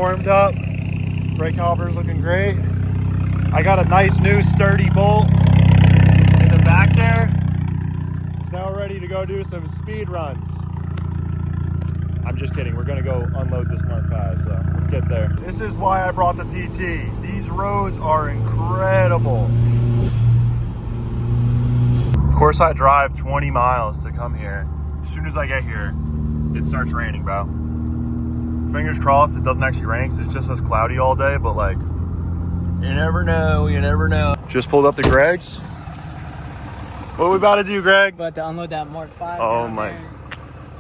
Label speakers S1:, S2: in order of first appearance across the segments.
S1: warmed up. Brake caliper's looking great. I got a nice new sturdy bolt in the back there. It's now ready to go do some speed runs. I'm just kidding. We're gonna go unload this Mark V, so let's get there. This is why I brought the TT. These roads are incredible. Of course, I drive 20 miles to come here. As soon as I get here, it starts raining, bro. Fingers crossed it doesn't actually rain because it's just as cloudy all day, but like, you never know, you never know. Just pulled up to Greg's. What are we about to do, Greg?
S2: About to unload that Mark V.
S1: Oh my.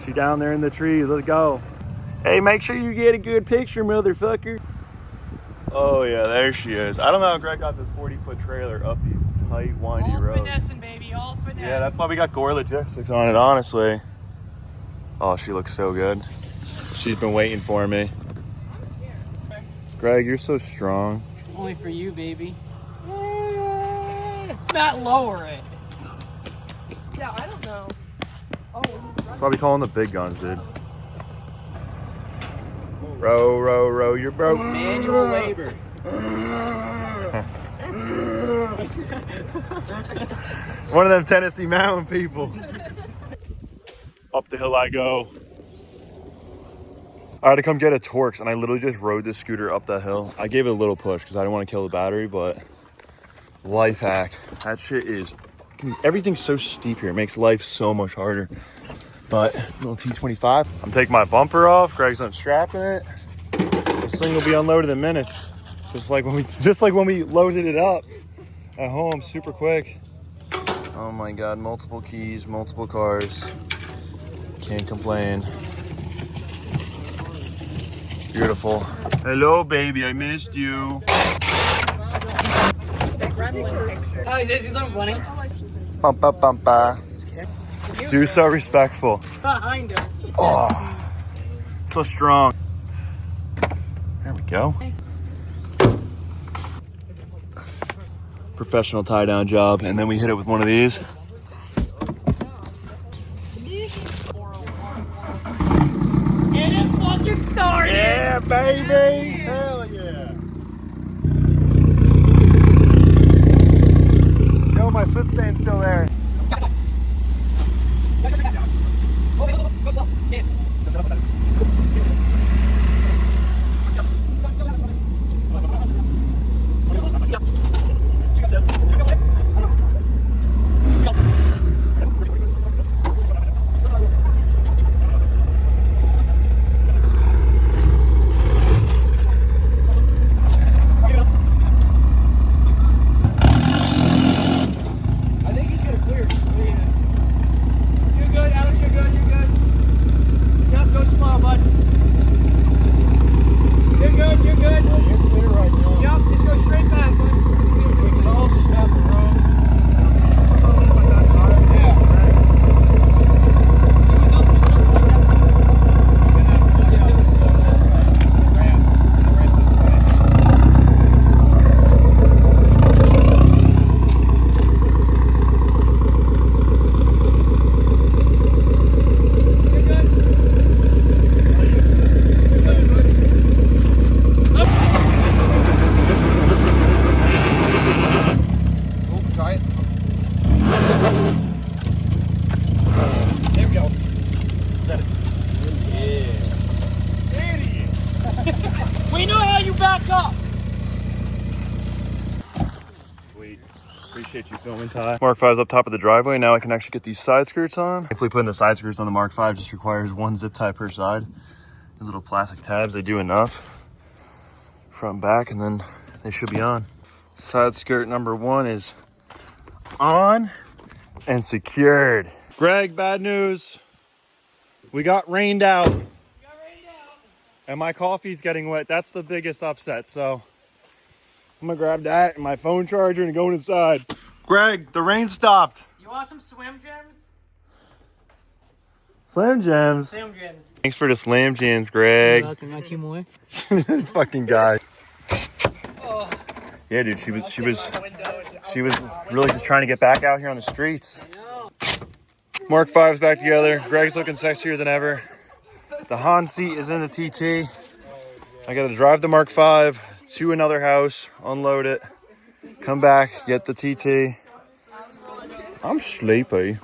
S1: She down there in the trees. Let's go. Hey, make sure you get a good picture, motherfucker. Oh yeah, there she is. I don't know how Greg got this 40-foot trailer up these tight, windy roads.
S2: All finessing, baby. All finesse.
S1: Yeah, that's why we got Gore Logistics on it, honestly. Oh, she looks so good. She's been waiting for me. Greg, you're so strong.
S2: Only for you, baby. Not lower it.
S3: Yeah, I don't know. Oh,
S1: that's why we call them the big guns, dude. Row, row, row, you're broke.
S2: Manual labor.
S1: One of them Tennessee Mountain people. Up the hill I go. I had to come get a Torx, and I literally just rode this scooter up that hill. I gave it a little push because I didn't want to kill the battery, but life hack. That shit is, everything's so steep here. It makes life so much harder. But little T25. I'm taking my bumper off. Greg's unstrapping it. This thing will be unloaded in minutes. Just like when we loaded it up at home, super quick. Oh my God, multiple keys, multiple cars. Can't complain. Beautiful. Hello, baby, I missed you.
S2: Oh, he's not running.
S1: Bumpa, bumpa. Do so respectful.
S2: Behind him.
S1: Oh, so strong. There we go. Professional tie down job, and then we hit it with one of these.
S2: Get it fucking started!
S1: Yeah, baby! Hell yeah! Yo, my soot stain's still there.
S2: We know how you back up.
S1: Sweet. Appreciate you filming, Ty. Mark V's up top of the driveway. Now I can actually get these side skirts on. Thankfully, putting the side skirts on the Mark V just requires one zip tie per side. These little plastic tabs, they do enough. Front and back, and then they should be on. Side skirt number 1 is on and secured. Greg, bad news. We got rained out. And my coffee's getting wet. That's the biggest upset. So I'm gonna grab that and my phone charger and go inside. Greg, the rain stopped.
S2: You want some swim gems?
S1: Slam Jams.
S2: Slam gems.
S1: Thanks for the Slam Jams, Greg.
S2: You're welcome. Not 2 more.
S1: This fucking guy.
S2: Oh.
S1: Yeah, dude, she was really just trying to get back out here on the streets. Mark V's back together. Greg's looking sexier than ever. The Han seat is in the TT. I gotta drive the Mark 5 to another house, unload it, come back, get the TT. I'm sleepy.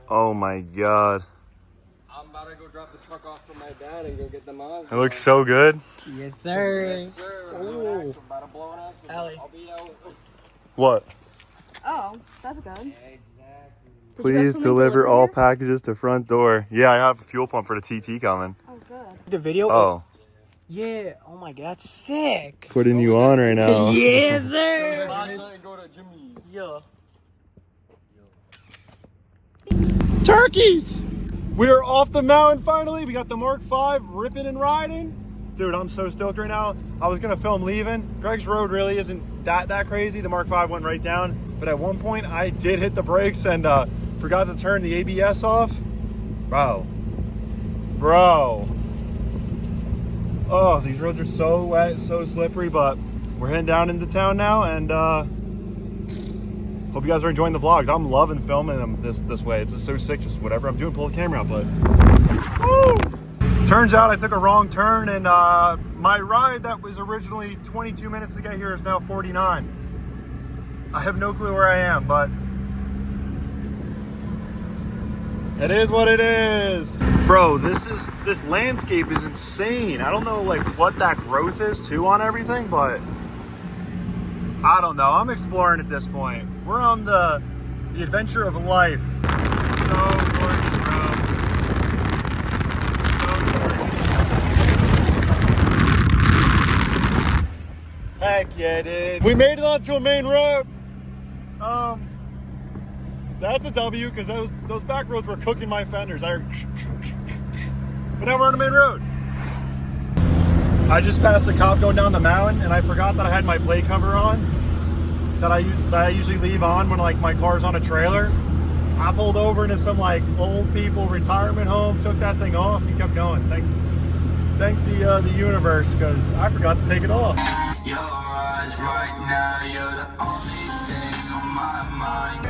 S1: Oh my God.
S4: I'm about to go drop the truck off for my dad and go get them on.
S1: It looks so good.
S2: Yes, sir.
S4: Yes, sir.
S2: Ooh.
S4: About to blow it out.
S2: Allie.
S4: I'll be out.
S1: What?
S3: Oh, that's good.
S4: Exactly.
S1: Please
S3: something
S1: deliver
S3: delivered
S1: all
S3: here?
S1: packages to front door. Yeah, I have a fuel pump for the TT coming.
S3: Oh, good.
S2: The video?
S1: Oh,
S2: Yeah. Oh my God, that's sick.
S1: putting you on right now.
S2: Yes, sir.
S4: Last night go to Jimmy's.
S2: Yeah.
S1: Turkeys! We are off the mountain finally. We got the Mark 5 ripping and riding. Dude, I'm so stoked right now. I was gonna film leaving. Greg's road really isn't that crazy. The Mark 5 went right down. But at one point I did hit the brakes and forgot to turn the ABS off. Bro. Oh, these roads are so wet, so slippery, but we're heading down into town now and hope you guys are enjoying the vlogs. I'm loving filming them this way. It's just so sick, just whatever I'm doing, pull the camera out, but woo! Turns out I took a wrong turn and my ride that was originally 22 minutes to get here is now 49. I have no clue where I am, but it is what it is. Bro, this landscape is insane. I don't know like what that growth is too on everything, but I don't know. I'm exploring at this point. We're on the adventure of life. So gorgeous, bro. So gorgeous. Heck yeah, dude. We made it onto a main road. That's a W because those back roads were cooking my fenders. But now we're on the main road. I just passed a cop going down the mountain and I forgot that I had my plate cover on that I usually leave on when like my car's on a trailer. I pulled over into some like old people retirement home, took that thing off and kept going. Thank the universe because I forgot to take it off.
S5: Your eyes right now, you're the only thing on my mind.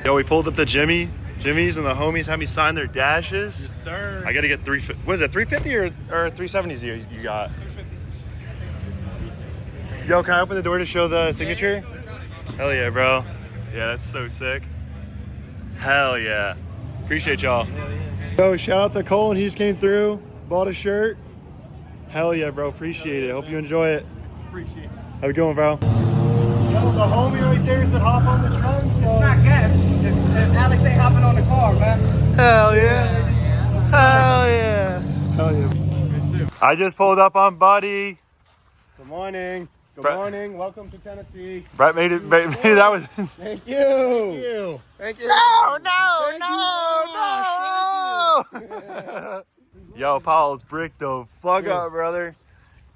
S1: Yo, we pulled up to Jimmy's and the homies had me sign their dashes.
S2: Yes, sir.
S1: I gotta get 350. What is it, 350 or 370s you got? 350. Yo, can I open the door to show the signature? Hell yeah, bro. Yeah, that's so sick. Hell yeah. Appreciate y'all. Yo, shout out to Cole, and he just came through, bought a shirt. Hell yeah, bro. Appreciate it. Hope you enjoy it.
S2: Appreciate it.
S1: Have a good one, bro. Yo, the homie right there said hop on the trunk. So.
S4: It's not good if Alex ain't hopping on the car, man.
S1: Hell yeah. Hell yeah. Hell yeah. I just pulled up on Buddy.
S4: Good morning. Good
S1: Brett.
S4: morning. Welcome to Tennessee.
S1: Brett made it. That was.
S4: Thank you. Thank you. Thank you.
S1: No. Yo, Paul's bricked the fuck up, brother.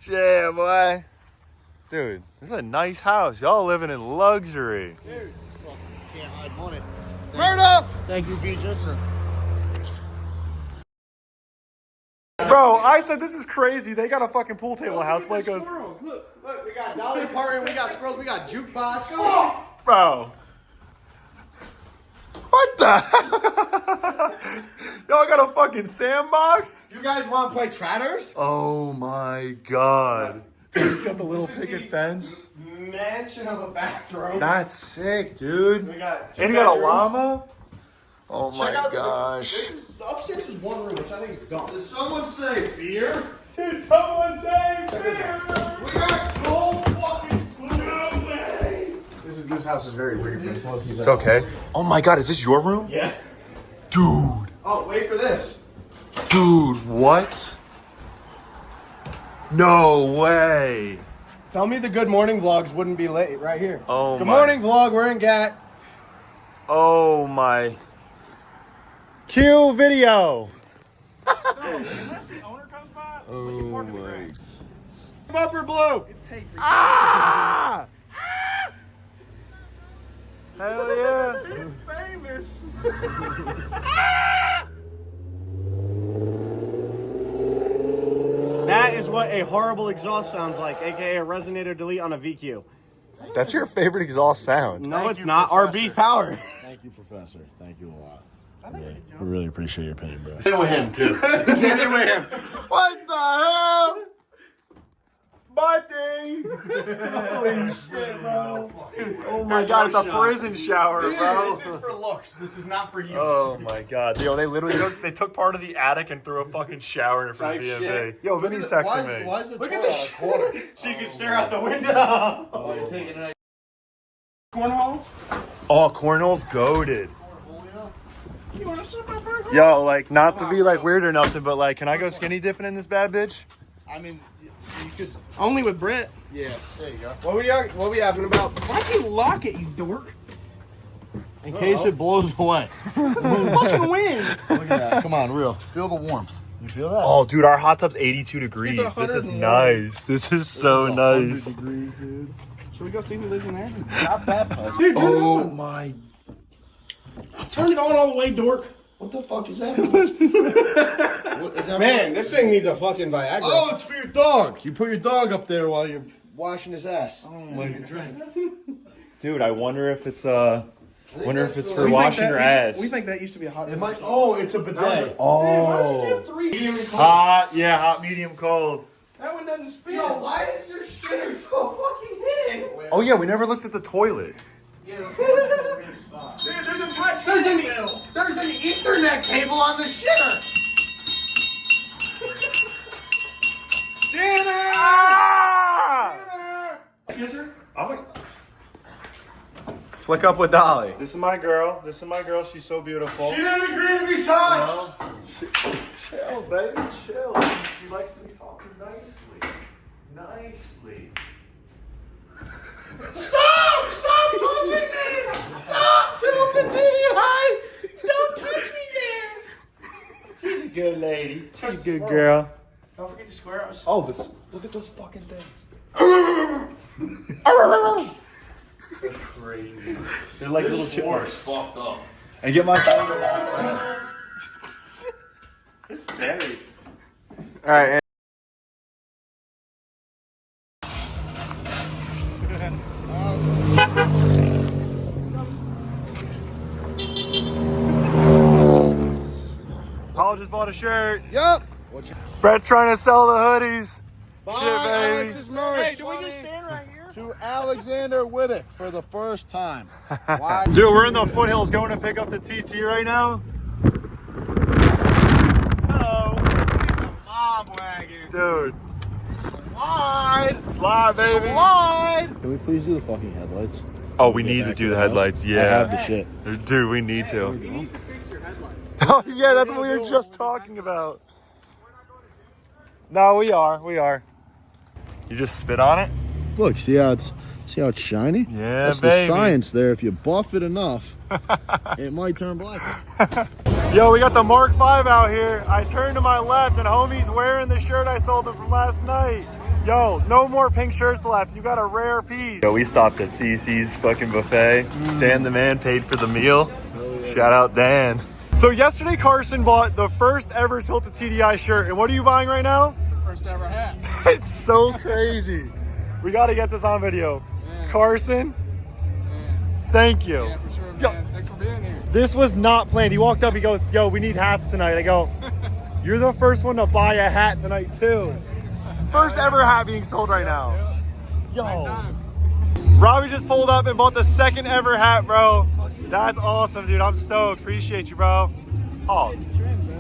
S1: Yeah, boy. Dude, this is a nice house. Y'all living in luxury.
S4: Dude, well, can't hide on it. Murder! Thank you, Beatrice.
S1: Bro, I said this is crazy. They got a fucking pool table house. Blake goes,
S4: Squirrels. Look, we got Dolly Parton, we got squirrels, we got jukebox.
S1: bro. What the? Y'all got a fucking sandbox?
S4: You guys want to play Tratters?
S1: Oh my god. You got the little picket fence.
S4: Mansion of a bathroom.
S1: That's sick, dude.
S4: We got two
S1: And you got a
S4: bedrooms.
S1: llama? Oh
S4: Check
S1: my
S4: out
S1: gosh.
S4: The upstairs is one room, which I think is dumb. Did someone say beer?
S1: Did someone say beer?
S4: We got full fucking way. This house is very weird.
S1: It's okay. Oh my god, is this your room?
S4: Yeah.
S1: Dude.
S4: Oh, wait for this.
S1: Dude, what? No way.
S4: Tell me the good morning vlogs wouldn't be late right here.
S1: Oh
S4: good
S1: my.
S4: morning vlog. We're in GAT.
S1: Oh my. Cue video.
S4: Unless the owner comes by,
S1: Oh my.
S4: bumper blue. It's tape.
S1: Ah! Hell yeah.
S4: Famous. That is what a horrible exhaust sounds like, aka a resonator delete on a VQ.
S1: That's your favorite exhaust sound.
S4: No, it's not. RB power. Thank you, Professor. Thank you a lot. We really appreciate your opinion, bro.
S1: Get with him, too. Get with him. What the hell? Buddy! Holy shit, bro. Oh my god, it's a prison shower, bro.
S4: This is for looks. This is not for use.
S1: Oh my god. Yo, they literally took part of the attic and threw a fucking shower in front of B&B. Yo, Vinny's texting me.
S4: Why is the
S2: Look
S4: toilet
S2: at
S4: out of quarter?
S2: So you can stare out the window.
S4: Oh, you're taking it.
S2: Cornhole?
S1: Oh, cornhole's goated.
S4: You want to sit my burger?
S1: Yo, like, not to be like weird or nothing, but like, can I go skinny dipping in this bad bitch?
S4: I mean, you could.
S2: Only with Brett.
S4: Yeah, there you go.
S2: What we having about? Why'd you lock it, you dork?
S4: In case it blows away.
S2: Fucking wind.
S4: Look at that. Come on, real. Feel the warmth. You feel that?
S1: Oh, dude, our hot tub's 82 degrees.
S2: It's
S1: This is
S2: 101.
S1: nice. This is so
S4: It's 100
S1: nice.
S4: degrees, dude.
S2: Should we go see who lives in there?
S4: Not that much.
S2: Dude,
S1: Oh my.
S2: turn it on all the way, dork.
S4: What the fuck is that? What is that?
S2: Man, this thing needs a fucking Viagra.
S4: Oh, it's for your dog. You put your dog up there while you're washing his ass.
S1: my Dude, I wonder if it's for
S2: We think
S1: washing
S2: that-
S1: your
S2: we-
S1: ass.
S2: We think that used to be a hot.
S4: It might. Oh, it's a bidet.
S1: Oh.
S2: Medium and cold.
S1: Hot, yeah, hot, medium, cold.
S2: That one doesn't spin.
S3: Yo, why is your shitter so fucking hidden?
S1: Oh yeah, we never looked at the toilet.
S3: Dude, there's a touch. There's an Ethernet cable on the shitter.
S1: Dinner! Ah!
S2: Kiss her.
S1: Flick up with Dolly. This is my girl. She's so beautiful.
S3: She didn't agree to be touched.
S1: Chill, baby, chill. She likes to be talking nicely. Nicely.
S3: Stop touching me! Stop! Tilted high! Don't touch me there!
S1: She's a good lady. She's a
S3: Trust
S1: good
S3: the
S1: girl.
S3: Don't forget your squirrels.
S1: Oh, look at those fucking things. They're crazy. They're like little chipmunks.
S4: Fucked up.
S1: And get my phone. It's scary.
S2: All right.
S1: Paul just bought a shirt.
S4: Yup.
S1: Brett's trying to sell the hoodies. Shit, baby.
S2: Hey, do we just stand right here?
S4: To Alexander Whittick for the first time. Why?
S1: Dude, we're in the foothills going to pick up the TT right now. Hello.
S4: Mom wagon.
S1: Dude.
S4: Slide,
S1: baby.
S4: Slide. Can we please do the fucking headlights?
S1: Oh, we need to do the headlights.
S4: I have
S1: Yeah.
S4: the shit.
S1: Dude, we need to. Oh, yeah, that's what we were just talking about. No, we are. You just spit on it?
S4: Look, see how it's shiny?
S1: Yeah,
S4: That's
S1: baby.
S4: the science there. If you buff it enough, it might turn black.
S1: Yo, we got the Mark 5 out here. I turned to my left and homie's wearing the shirt I sold him from last night. Yo, no more pink shirts left. You got a rare piece. Yo, we stopped at CC's fucking buffet. Dan the man paid for the meal. Shout out Dan. So yesterday Carson bought the first ever Tilted TDI shirt. And what are you buying right now?
S2: First ever hat.
S1: It's so crazy. We got to get this on video.
S2: Yeah.
S1: Carson, thank you.
S2: Yeah, for sure, man.
S1: Yo.
S2: Thanks for being here.
S1: This was not planned. He walked up, he goes, yo, we need hats tonight. I go, you're the first one to buy a hat tonight too. First ever hat being sold right now. Yo.
S2: Time.
S1: Robbie just pulled up and bought the second ever hat, bro. That's awesome, dude. I'm stoked. Appreciate you, bro. Oh,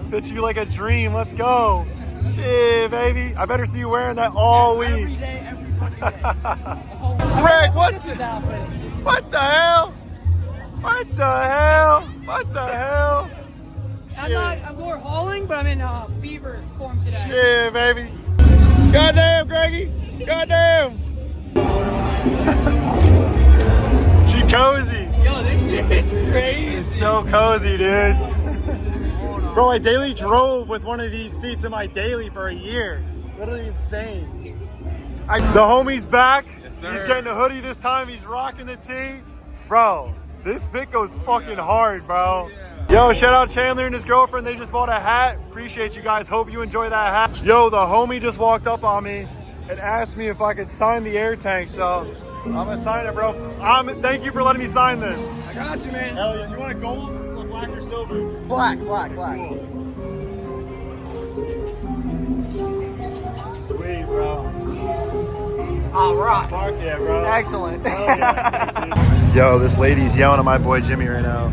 S1: fits you like a dream. Let's go. Shit, baby. I better see you wearing that all week.
S2: Every day, every fucking day.
S1: Greg, what?
S2: This outfit.
S1: What the hell? What the hell? What the hell?
S6: I'm more hauling, but I'm in beaver form today.
S1: Shit, baby. Goddamn, Greggy. Goddamn. She cozy.
S6: Yo, this shit is crazy.
S1: It's so cozy, dude. Bro, I daily drove with one of these seats in my daily for a year. Literally insane. The homie's back. He's getting the hoodie this time. He's rocking the tee. Bro, this bit goes fucking hard, bro. Yo, shout out Chandler and his girlfriend. They just bought a hat. Appreciate you guys. Hope you enjoy that hat. Yo, the homie just walked up on me. and asked me if I could sign the air tank, so I'm gonna sign it, bro. Thank you for letting me sign this.
S2: I got you, man.
S1: Hell yeah. You want a gold or black or silver?
S2: Black.
S1: Cool. Sweet, bro.
S2: All right.
S1: Fuck yeah, bro.
S2: Excellent.
S1: Hell yeah. Yo, this lady's yelling at my boy Jimmy right now.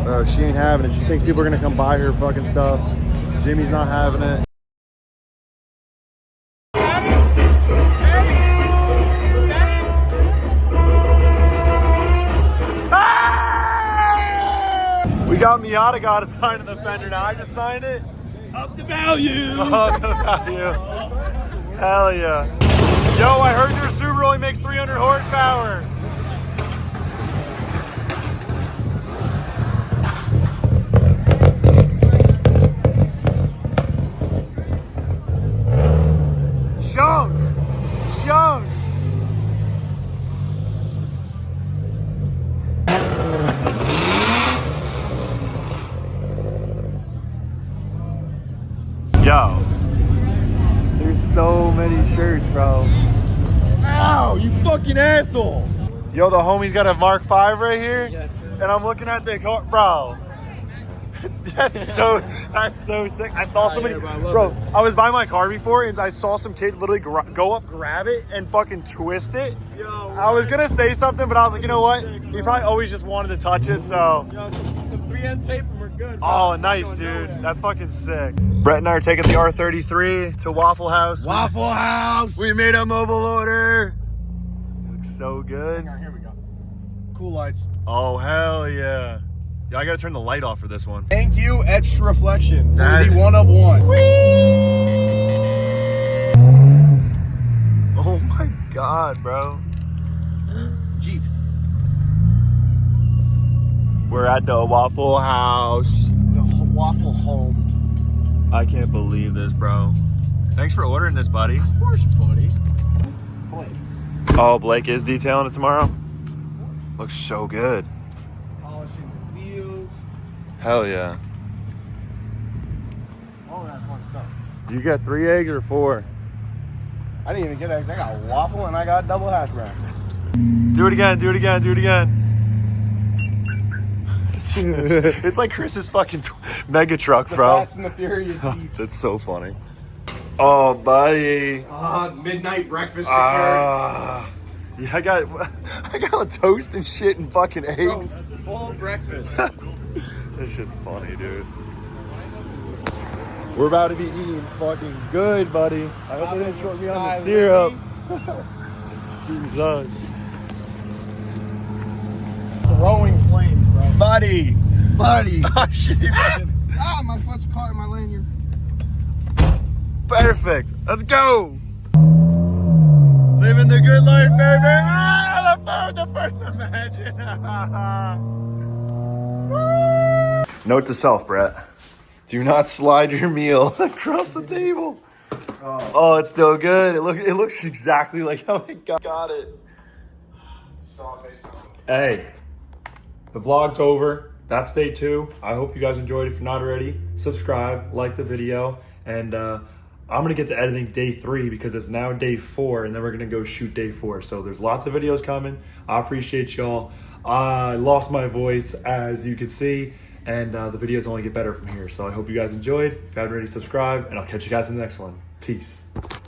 S1: Bro, she ain't having it. She thinks people are gonna come buy her fucking stuff. Jimmy's not having it. We got Miata got a sign in the fender now. I just signed it.
S6: Up the value.
S1: Up the value. Hell yeah. Yo, I heard your Subaru only makes 300 horsepower. Shown. Yo, there's so many shirts, bro. Ow, you fucking asshole. Yo, the homie's got a Mark 5 right here.
S2: Yes, sir.
S1: And I'm looking at the car, bro. That's so sick. I saw somebody, bro. I was by my car before and I saw some kid literally go up, grab it, and fucking twist it.
S2: Yo,
S1: I was gonna say something, but I was like, you know what? He probably always just wanted to touch it, so.
S2: Yo, some 3M tape and we're good. Bro.
S1: Oh,
S2: It's not
S1: nice,
S2: going
S1: dude.
S2: nowhere.
S1: That's fucking sick. Brett and I are taking the R33 to Waffle House.
S3: Waffle House.
S1: We made a mobile order. Looks so good.
S3: Here we go. Cool lights.
S1: Oh, hell yeah. Yeah, I gotta turn the light off for this one.
S3: Thank you, etched reflection. For
S1: That-
S3: the one of one.
S1: Oh my God, bro.
S3: Jeep.
S1: We're at the Waffle House.
S3: The Waffle Home.
S1: I can't believe this, bro. Thanks for ordering this, buddy.
S3: Of course, buddy. Blake.
S1: Oh, Blake is detailing it tomorrow? Looks so good.
S3: Polishing the wheels.
S1: Hell yeah.
S3: All that fun stuff.
S1: You got 3 eggs or 4?
S3: I didn't even get eggs. I got waffle and I got double hash brown.
S1: Do it again. It's like Chris's fucking mega truck,
S3: The
S1: bro.
S3: Fast and the Furious Jeep.
S1: That's so funny. Oh, buddy.
S3: Midnight breakfast
S1: Yeah, I got a toast and shit and fucking
S3: secured.
S1: eggs.
S3: Full breakfast.
S1: This shit's funny, dude. We're about to be eating fucking good, buddy. I hope they didn't short me on the
S3: Sky
S1: syrup. Jesus.
S3: Throwing flames, bro.
S1: Buddy.
S3: Buddy.
S1: Oh, shit, man.
S3: My foot's caught in my lanyard.
S1: Perfect. Let's go. Living the good life, baby. Ah, the first imagine. Note to self, Brett. Do not slide your meal across the table. Oh, it's still good. It looks exactly like how I got it. Hey, the vlog's over. That's day 2. I hope you guys enjoyed. If you're not already, subscribe, like the video, and I'm gonna get to editing day 3 because it's now day 4, and then we're gonna go shoot day 4. So there's lots of videos coming. I appreciate y'all. I lost my voice, as you can see, and the videos only get better from here. So I hope you guys enjoyed. If you haven't already, subscribe, and I'll catch you guys in the next one. Peace.